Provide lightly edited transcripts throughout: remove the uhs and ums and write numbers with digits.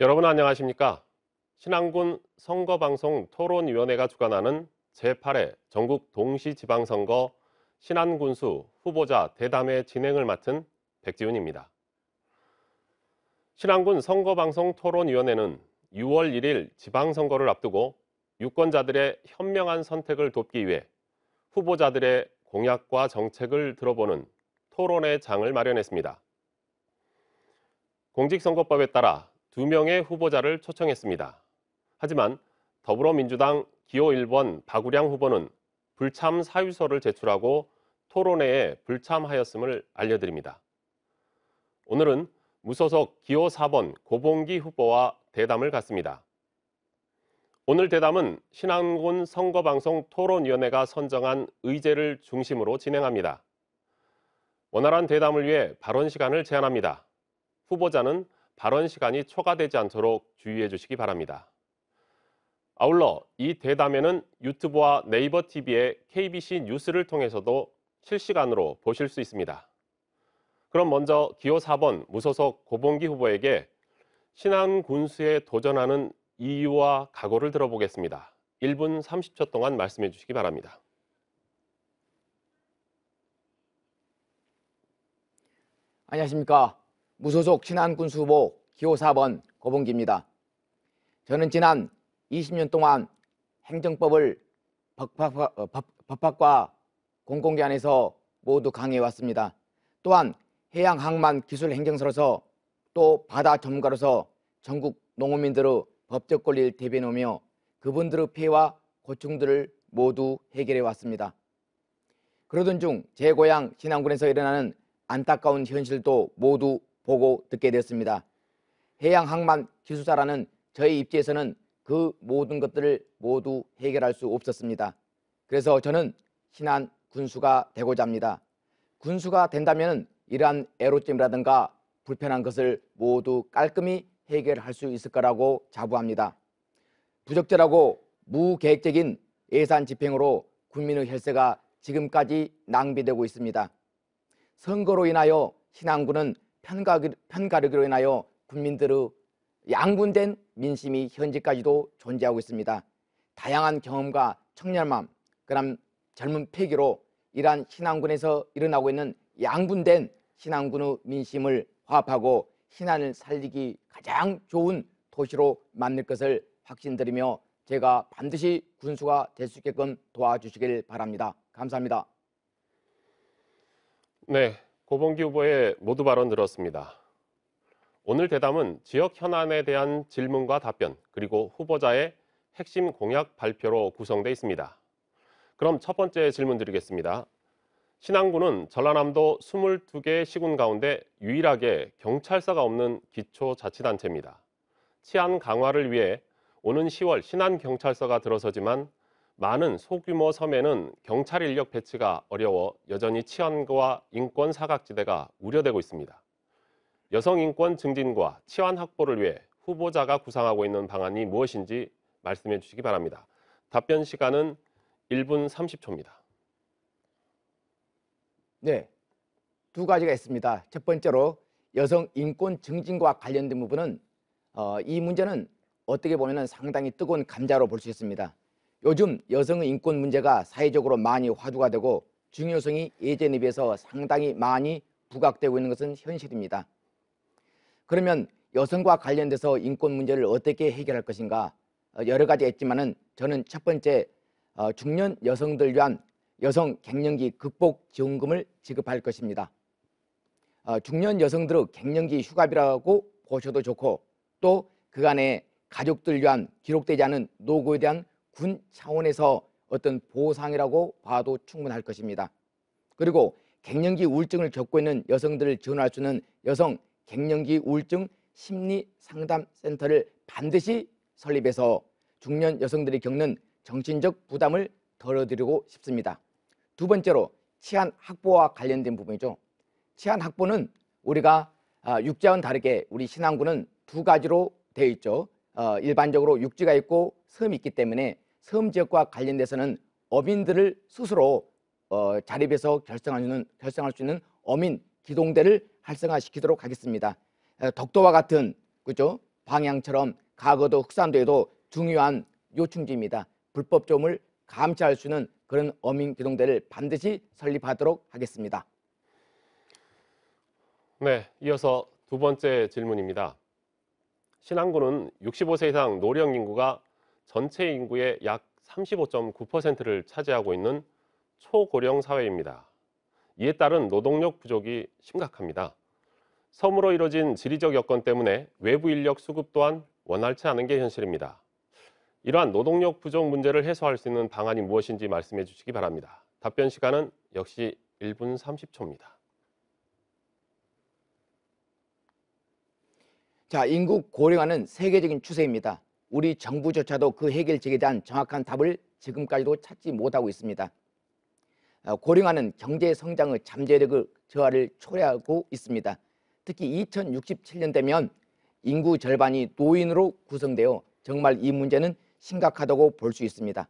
여러분 안녕하십니까? 신안군 선거방송 토론위원회가 주관하는 제8회 전국 동시지방선거 신안군수 후보자 대담회 진행을 맡은 백지훈입니다. 신안군 선거방송 토론위원회는 6월 1일 지방선거를 앞두고 유권자들의 현명한 선택을 돕기 위해 후보자들의 공약과 정책을 들어보는 토론회 장을 마련했습니다. 공직선거법에 따라 2명의 후보자를 초청했습니다. 하지만 더불어민주당 기호 1번 박우량 후보는 불참 사유서를 제출하고 토론회에 불참하였음을 알려드립니다. 오늘은 무소속 기호 4번 고봉기 후보와 대담을 갖습니다. 오늘 대담은 신안군 선거방송 토론위원회가 선정한 의제를 중심으로 진행합니다. 원활한 대담을 위해 발언 시간을 제한합니다. 후보자는 발언 시간이 초과되지 않도록 주의해 주시기 바랍니다. 아울러 이 대담회는 유튜브와 네이버 TV의 KBC 뉴스를 통해서도 실시간으로 보실 수 있습니다. 그럼 먼저 기호 4번 무소속 고봉기 후보에게 신안 군수에 도전하는 이유와 각오를 들어보겠습니다. 1분 30초 동안 말씀해 주시기 바랍니다. 안녕하십니까. 무소속 신안군수 후보 기호 4번 고봉기입니다. 저는 지난 20년 동안 행정법을 법학과 공공기관에서 모두 강해왔습니다. 또한 해양항만기술행정사로서 또 바다 전문가로서 전국 농어민들의 법적 권리를 대변하며 그분들의 피해와 고충들을 모두 해결해 왔습니다. 그러던 중 제 고향 신안군에서 일어나는 안타까운 현실도 모두 보고 듣게 되었습니다. 해양항만기술사라는 저의 입지에서는 그 모든 것들을 모두 해결할 수 없었습니다. 그래서 저는 신안 군수가 되고자 합니다. 군수가 된다면 이러한 애로점이라든가 불편한 것을 모두 깔끔히 해결할 수 있을 거라고 자부합니다. 부적절하고 무계획적인 예산 집행으로 국민의 혈세가 지금까지 낭비되고 있습니다. 선거로 인하여 신안군은 편가르기로 인하여 국민들의 양분된 민심이 현재까지도 존재하고 있습니다. 다양한 경험과 청렴함, 그다음 젊은 패기로 이러한 신안군에서 일어나고 있는 양분된 신안군의 민심을 화합하고 신안을 살리기 가장 좋은 도시로 만들 것을 확신드리며 제가 반드시 군수가 될 수 있게끔 도와주시길 바랍니다. 감사합니다. 네, 고봉기 후보의 모두 발언 들었습니다. 오늘 대담은 지역 현안에 대한 질문과 답변, 그리고 후보자의 핵심 공약 발표로 구성되어 있습니다. 그럼 첫 번째 질문 드리겠습니다. 신안군은 전라남도 22개 시군 가운데 유일하게 경찰서가 없는 기초자치단체입니다. 치안 강화를 위해 오는 10월 신안경찰서가 들어서지만 많은 소규모 섬에는 경찰 인력 배치가 어려워 여전히 치안과 인권 사각지대가 우려되고 있습니다. 여성 인권 증진과 치안 확보를 위해 후보자가 구상하고 있는 방안이 무엇인지 말씀해 주시기 바랍니다. 답변 시간은 1분 30초입니다. 네, 두 가지가 있습니다. 첫 번째로 여성 인권 증진과 관련된 부분은 이 문제는 어떻게 보면 상당히 뜨거운 감자로 볼 수 있습니다. 요즘 여성의 인권 문제가 사회적으로 많이 화두가 되고 중요성이 예전에 비해서 상당히 많이 부각되고 있는 것은 현실입니다. 그러면 여성과 관련돼서 인권 문제를 어떻게 해결할 것인가 여러 가지가 있지만은 저는 첫 번째 중년 여성들 위한 여성 갱년기 극복 지원금을 지급할 것입니다. 중년 여성들의 갱년기 휴가비라고 보셔도 좋고 또 그간의 가족들 위한 기록되지 않은 노고에 대한 군 차원에서 어떤 보상이라고 봐도 충분할 것입니다. 그리고 갱년기 우울증을 겪고 있는 여성들을 지원할 수 있는 여성 갱년기 우울증 심리상담센터를 반드시 설립해서 중년 여성들이 겪는 정신적 부담을 덜어드리고 싶습니다. 두 번째로 치안 확보와 관련된 부분이죠. 치안 확보는 우리가 육지와는 다르게 우리 신안군은 두 가지로 되어 있죠. 일반적으로 육지가 있고 섬이 있기 때문에 섬 지역과 관련돼서는 어민들을 스스로 자립해서 결성할 수 있는 어민 기동대를 활성화시키도록 하겠습니다. 덕도와 같은 그죠? 광양처럼 과거도 흑산도에도 중요한 요충지입니다. 불법점을 감시할 수 있는 그런 어민기동대를 반드시 설립하도록 하겠습니다. 네, 이어서 두 번째 질문입니다. 신안군은 65세 이상 노령 인구가 전체 인구의 약 35.9%를 차지하고 있는 초고령 사회입니다. 이에 따른 노동력 부족이 심각합니다. 섬으로 이뤄진 지리적 여건 때문에 외부 인력 수급 또한 원활치 않은 게 현실입니다. 이러한 노동력 부족 문제를 해소할 수 있는 방안이 무엇인지 말씀해 주시기 바랍니다. 답변 시간은 역시 1분 30초입니다. 자, 인구 고령화는 세계적인 추세입니다. 우리 정부조차도 그 해결책에 대한 정확한 답을 지금까지도 찾지 못하고 있습니다. 고령화는 경제 성장의 잠재력의 저하를 초래하고 있습니다. 특히 2067년 되면 인구 절반이 노인으로 구성되어 정말 이 문제는 심각하다고 볼 수 있습니다.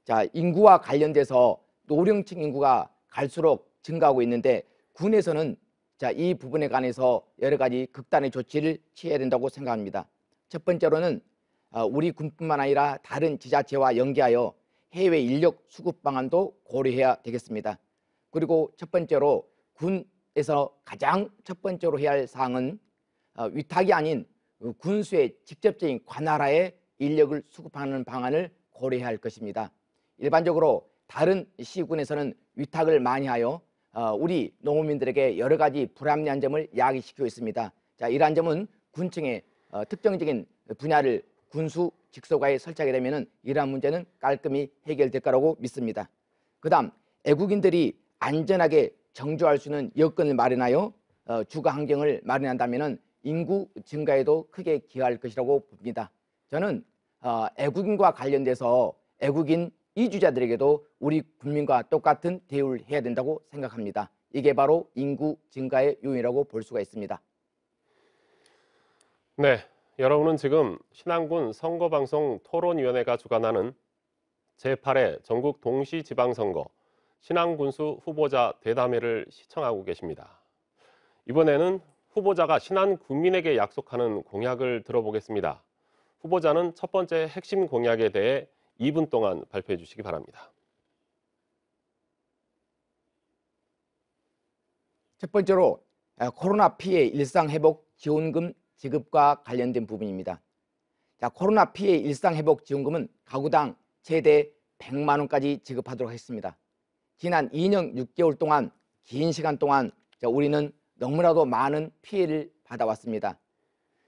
자, 인구와 관련돼서 노령층 인구가 갈수록 증가하고 있는데 군에서는 자, 이 부분에 관해서 여러 가지 극단의 조치를 취해야 된다고 생각합니다. 첫 번째로는 우리 군뿐만 아니라 다른 지자체와 연계하여 해외 인력 수급 방안도 고려해야 되겠습니다. 그리고 첫 번째로 군에서 가장 첫 번째로 해야 할 사항은 위탁이 아닌 군수의 직접적인 관할하에 인력을 수급하는 방안을 고려해야 할 것입니다. 일반적으로 다른 시군에서는 위탁을 많이 하여 우리 농민들에게 여러 가지 불합리한 점을 야기시키고 있습니다. 자, 이러한 점은 군청의 특정적인 분야를 군수 직소가에 설치하게 되면 이러한 문제는 깔끔히 해결될 거라고 믿습니다. 그 다음 애국인들이 안전하게 정주할 수 있는 여건을 마련하여 주거 환경을 마련한다면 인구 증가에도 크게 기여할 것이라고 봅니다. 저는 애국인과 관련돼서 애국인 이주자들에게도 우리 국민과 똑같은 대우를 해야 된다고 생각합니다. 이게 바로 인구 증가의 요인이라고 볼 수가 있습니다. 네, 여러분은 지금 신안군 선거방송 토론위원회가 주관하는 제8회 전국 동시지방선거 신안군수 후보자 대담회를 시청하고 계십니다. 이번에는 후보자가 신안 군민에게 약속하는 공약을 들어보겠습니다. 후보자는 첫 번째 핵심 공약에 대해 2분 동안 발표해 주시기 바랍니다. 첫 번째로 코로나 피해 일상회복 지원금 지급과 관련된 부분입니다. 자, 코로나 피해 일상회복 지원금은 가구당 최대 100만 원까지 지급하도록 했습니다. 지난 2년 6개월 동안 긴 시간 동안 우리는 너무나도 많은 피해를 받아왔습니다.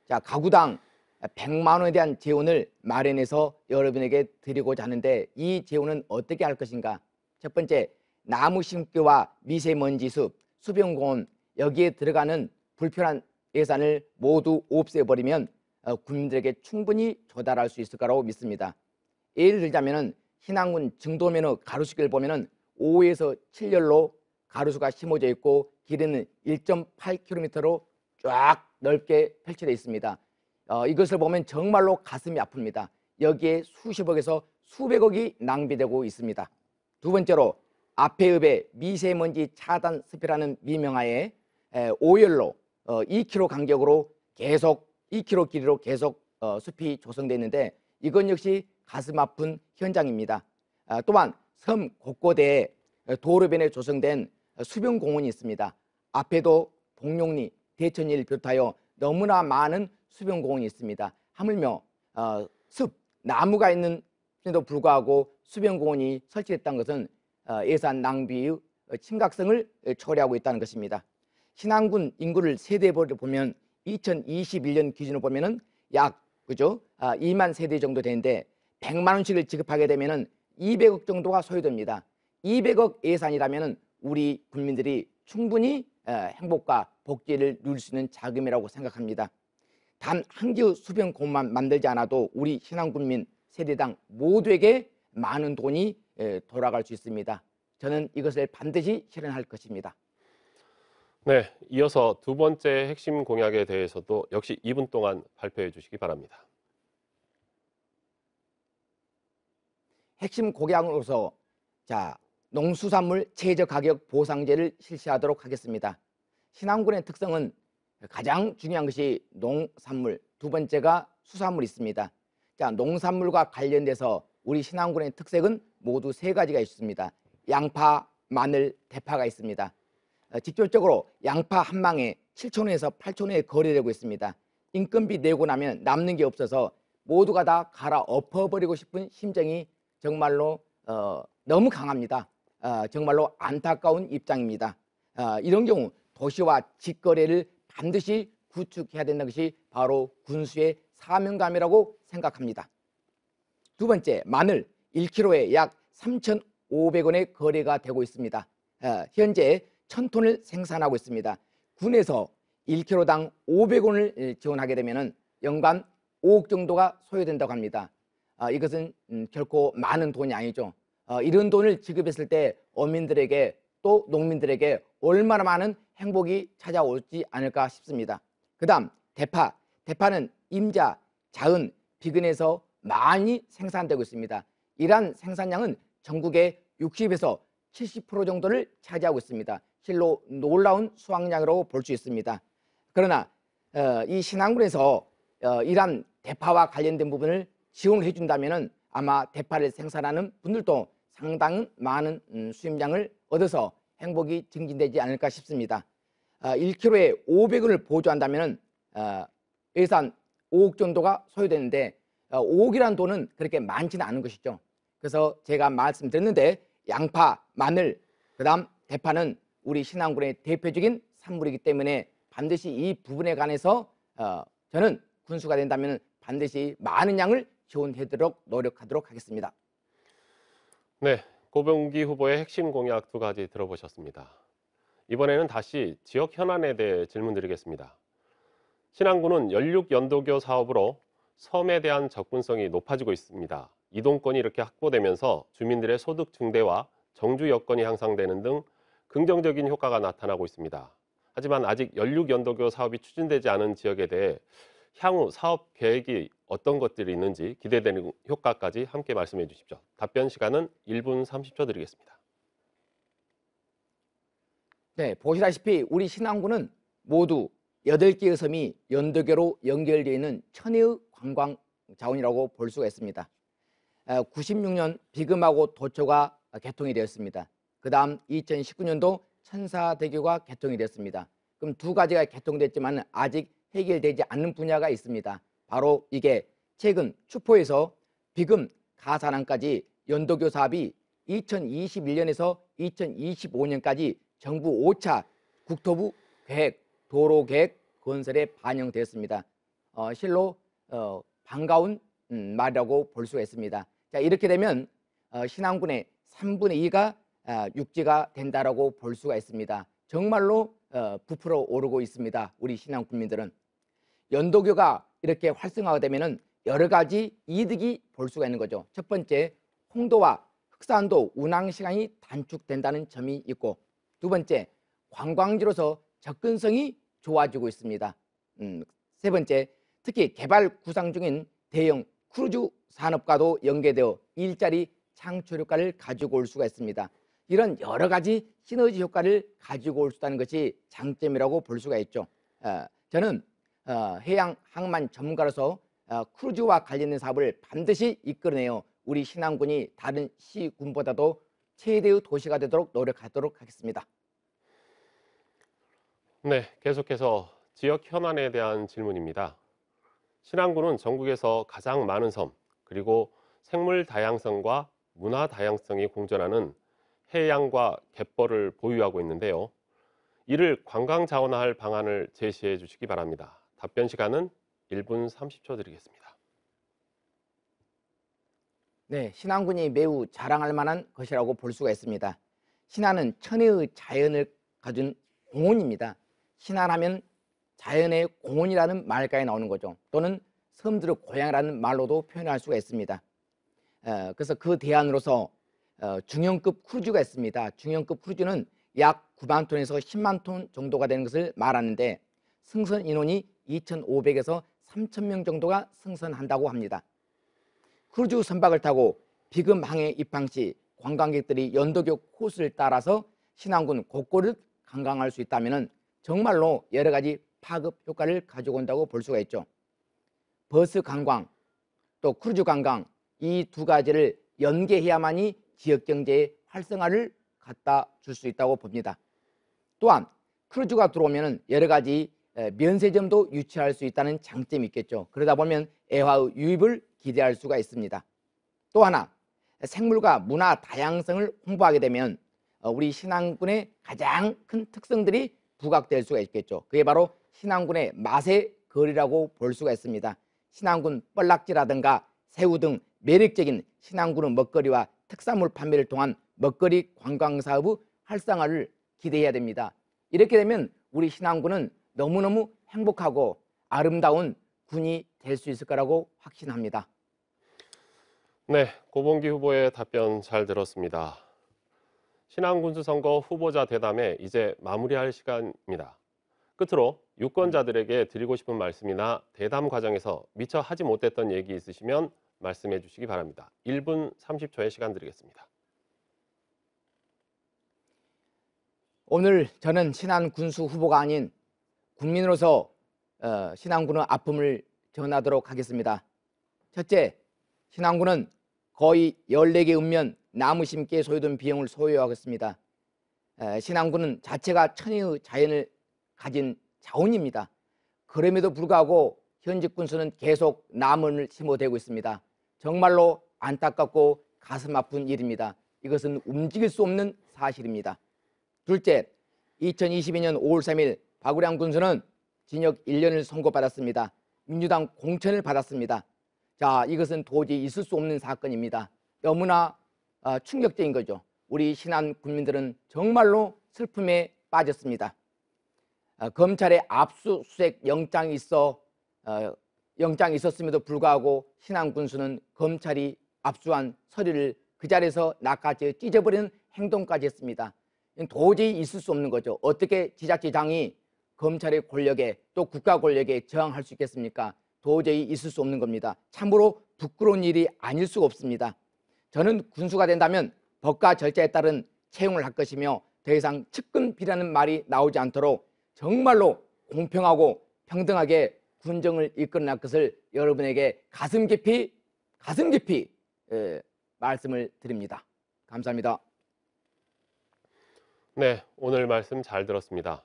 자, 가구당 100만 원에 대한 재원을 마련해서 여러분에게 드리고자 하는데 이 재원은 어떻게 할 것인가? 첫 번째, 나무 심기와 미세먼지 숲, 수변공원 여기에 들어가는 불편한 예산을 모두 없애버리면 국민들에게 충분히 조달할 수 있을 거라고 믿습니다. 예를 들자면 신안군 증도면의 가로수길을 보면 5에서 7열로 가로수가 심어져 있고 길이는 1.8km로 쫙 넓게 펼쳐져 있습니다. 이것을 보면 정말로 가슴이 아픕니다. 여기에 수십억에서 수백억이 낭비되고 있습니다. 두 번째로 앞에읍의 미세먼지 차단 숲이라는 미명하에 5열로 2km 간격으로 계속 2km 길이로 계속 숲이 조성되어 있는데 이건 역시 가슴 아픈 현장입니다. 또한 섬 곳곳에 도로변에 조성된 수변공원이 있습니다. 앞에도 동룡리, 대천리를 비롯하여 너무나 많은 수변공원이 있습니다. 하물며 숲, 나무가 있는데도 불구하고 수변공원이 설치됐다는 것은 예산 낭비의 심각성을 초래하고 있다는 것입니다. 신안군 인구를 세대별로 보면 2021년 기준으로 보면은 약 2만 세대 정도 되는데 100만 원씩을 지급하게 되면은 200억 정도가 소요됩니다. 200억 예산이라면은 우리 국민들이 충분히 행복과 복지를 누릴 수 있는 자금이라고 생각합니다. 단 한 개의 수변공원만 만들지 않아도 우리 신안군민 세대당 모두에게 많은 돈이 돌아갈 수 있습니다. 저는 이것을 반드시 실현할 것입니다. 네, 이어서 두 번째 핵심 공약에 대해서도 역시 2분 동안 발표해 주시기 바랍니다. 핵심 공약으로서 자, 농수산물 최저가격 보상제를 실시하도록 하겠습니다. 신안군의 특성은 가장 중요한 것이 농산물, 두 번째가 수산물이 있습니다. 자, 농산물과 관련돼서 우리 신안군의 특색은 모두 세 가지가 있습니다. 양파, 마늘, 대파가 있습니다. 직접적으로 양파 한 망에 7,000원에서 8,000원에 거래되고 있습니다. 인건비 내고 나면 남는 게 없어서 모두가 다 갈아 엎어버리고 싶은 심정이 정말로 너무 강합니다. 정말로 안타까운 입장입니다. 이런 경우 도시와 직거래를 반드시 구축해야 된다는 것이 바로 군수의 사명감이라고 생각합니다. 두 번째, 마늘 1kg에 약 3,500원에 거래가 되고 있습니다. 현재 1,000톤을 생산하고 있습니다. 군에서 1kg당 500원을 지원하게 되면 연간 5억 정도가 소요된다고 합니다. 이것은 결코 많은 돈이 아니죠. 이런 돈을 지급했을 때 어민들에게 또 농민들에게 얼마나 많은 행복이 찾아오지 않을까 싶습니다. 그 다음 대파는 임자, 자은, 비근에서 많이 생산되고 있습니다. 이러한 생산량은 전국의 60에서 70% 정도를 차지하고 있습니다. 실로 놀라운 수확량이라고 볼 수 있습니다. 그러나 이 신안군에서 이러한 대파와 관련된 부분을 지원을 해준다면 아마 대파를 생산하는 분들도 상당히 많은 수입량을 얻어서 행복이 증진되지 않을까 싶습니다. 1kg에 500원을 보조한다면 예산 5억 정도가 소요되는데 5억이라는 돈은 그렇게 많지는 않은 것이죠. 그래서 제가 말씀드렸는데 양파, 마늘, 그 다음 대파는 우리 신안군의 대표적인 산물이기 때문에 반드시 이 부분에 관해서 저는 군수가 된다면 반드시 많은 양을 지원하도록 노력하도록 하겠습니다. 네, 고병기 후보의 핵심 공약 두 가지 들어보셨습니다. 이번에는 다시 지역 현안에 대해 질문드리겠습니다. 신안군은 연륙연도교 사업으로 섬에 대한 접근성이 높아지고 있습니다. 이동권이 이렇게 확보되면서 주민들의 소득 증대와 정주 여건이 향상되는 등 긍정적인 효과가 나타나고 있습니다. 하지만 아직 연륙연도교 사업이 추진되지 않은 지역에 대해 향후 사업 계획이 어떤 것들이 있는지 기대되는 효과까지 함께 말씀해 주십시오. 답변 시간은 1분 30초 드리겠습니다. 네, 보시다시피 우리 신안군은 모두 8개의 섬이 연도교로 연결되어 있는 천혜의 관광 자원이라고 볼 수가 있습니다. 96년 비금하고 도초가 개통이 되었습니다. 그 다음 2019년도 천사대교가 개통이 되었습니다. 그럼 두 가지가 개통됐지만 아직 해결되지 않는 분야가 있습니다. 바로 이게 최근 추포에서 비금 가산항까지 연도교 사업이 2021년에서 2025년까지 정부 5차 국토부 계획, 도로계획 건설에 반영되었습니다. 실로 반가운 말이라고 볼 수가 있습니다. 자, 이렇게 되면 신안군의 3분의 2가 육지가 된다라고 볼 수가 있습니다. 정말로 부풀어 오르고 있습니다. 우리 신안 국민들은 연도교가 이렇게 활성화가 되면은 여러 가지 이득이 볼 수가 있는 거죠. 첫 번째, 홍도와 흑산도 운항 시간이 단축된다는 점이 있고, 두 번째, 관광지로서 접근성이 좋아지고 있습니다. 세 번째, 특히 개발 구상 중인 대형 크루즈 산업과도 연계되어 일자리 창출 효과를 가지고 올 수가 있습니다. 이런 여러 가지 시너지 효과를 가지고 올 수 있다는 것이 장점이라고 볼 수가 있죠. 저는 해양 항만 전문가로서 크루즈와 관련된 사업을 반드시 이끌어내어 우리 신안군이 다른 시군보다도 최대의 도시가 되도록 노력하도록 하겠습니다. 네, 계속해서 지역 현안에 대한 질문입니다. 신안군은 전국에서 가장 많은 섬, 그리고 생물 다양성과 문화 다양성이 공존하는 해양과 갯벌을 보유하고 있는데요. 이를 관광 자원화할 방안을 제시해 주시기 바랍니다. 답변 시간은 1분 30초 드리겠습니다. 네, 신안군이 매우 자랑할 만한 것이라고 볼 수가 있습니다. 신안은 천혜의 자연을 가진 공원입니다. 신안하면 자연의 공원이라는 말까지 나오는 거죠. 또는 섬들의 고향이라는 말로도 표현할 수가 있습니다. 그래서 그 대안으로서 중형급 크루즈가 있습니다. 중형급 크루즈는 약 9만 톤에서 10만 톤 정도가 되는 것을 말하는데 승선 인원이 2,500에서 3,000명 정도가 승선한다고 합니다. 크루즈 선박을 타고 비금항에 입항 시 관광객들이 연도교 코스를 따라서 신안군 곳곳을 관광할 수 있다면 정말로 여러 가지 파급 효과를 가지고 온다고 볼 수가 있죠. 버스 관광, 또 크루즈 관광 이 두 가지를 연계해야만이 지역 경제의 활성화를 갖다 줄 수 있다고 봅니다. 또한 크루즈가 들어오면 여러 가지 면세점도 유치할 수 있다는 장점이 있겠죠. 그러다 보면 애화의 유입을 기대할 수가 있습니다. 또 하나, 생물과 문화 다양성을 홍보하게 되면 우리 신안군의 가장 큰 특성들이 부각될 수가 있겠죠. 그게 바로 신안군의 맛의 거리라고 볼 수가 있습니다. 신안군 뻘락지라든가 새우 등 매력적인 신안군의 먹거리와 특산물 판매를 통한 먹거리 관광사업의 활성화를 기대해야 됩니다. 이렇게 되면 우리 신안군은 너무너무 행복하고 아름다운 군이 될 수 있을 거라고 확신합니다. 네, 고봉기 후보의 답변 잘 들었습니다. 신안군수선거 후보자 대담회 이제 마무리할 시간입니다. 끝으로 유권자들에게 드리고 싶은 말씀이나 대담 과정에서 미처 하지 못했던 얘기 있으시면 말씀해 주시기 바랍니다. 1분 30초의 시간 드리겠습니다. 오늘 저는 신안군수 후보가 아닌 국민으로서 신안군의 아픔을 전하도록 하겠습니다. 첫째, 신안군은 거의 14개 읍면 나무 심기에 소요된 비용을 소유하겠습니다. 신안군은 자체가 천혜의 자연을 가진 자원입니다. 그럼에도 불구하고 현직 군수는 계속 나무를 심어대고 있습니다. 정말로 안타깝고 가슴 아픈 일입니다. 이것은 움직일 수 없는 사실입니다. 둘째, 2022년 5월 3일 박우량 군수는 징역 1년을 선고받았습니다. 민주당 공천을 받았습니다. 자, 이것은 도저히 있을 수 없는 사건입니다. 너무나 충격적인 거죠. 우리 신안 국민들은 정말로 슬픔에 빠졌습니다. 검찰의 압수수색 영장이 있었음에도 불구하고 신안 군수는 검찰이 압수한 서류를 그 자리에서 낚아채 찢어버리는 행동까지 했습니다. 도저히 있을 수 없는 거죠. 어떻게 지자체장이 검찰의 권력에 또 국가 권력에 저항할 수 있겠습니까? 도저히 있을 수 없는 겁니다. 참으로 부끄러운 일이 아닐 수가 없습니다. 저는 군수가 된다면 법과 절차에 따른 채용을 할 것이며 더 이상 측근비라는 말이 나오지 않도록 정말로 공평하고 평등하게 군정을 이끌어낼 것을 여러분에게 가슴 깊이 말씀을 드립니다. 감사합니다. 네, 오늘 말씀 잘 들었습니다.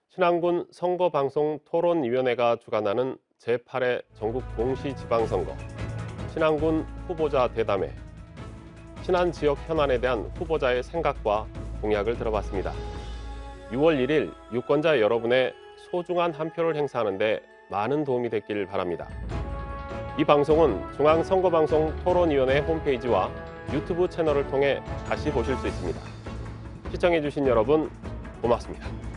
신안군 선거방송 토론위원회가 주관하는 제8회 전국 동시지방선거 신안군 후보자 대담회 신안 지역 현안에 대한 후보자의 생각과 공약을 들어봤습니다. 6월 1일 유권자 여러분의 소중한 한 표를 행사하는 데 많은 도움이 됐길 바랍니다. 이 방송은 중앙선거방송토론위원회 홈페이지와 유튜브 채널을 통해 다시 보실 수 있습니다. 시청해주신 여러분 고맙습니다.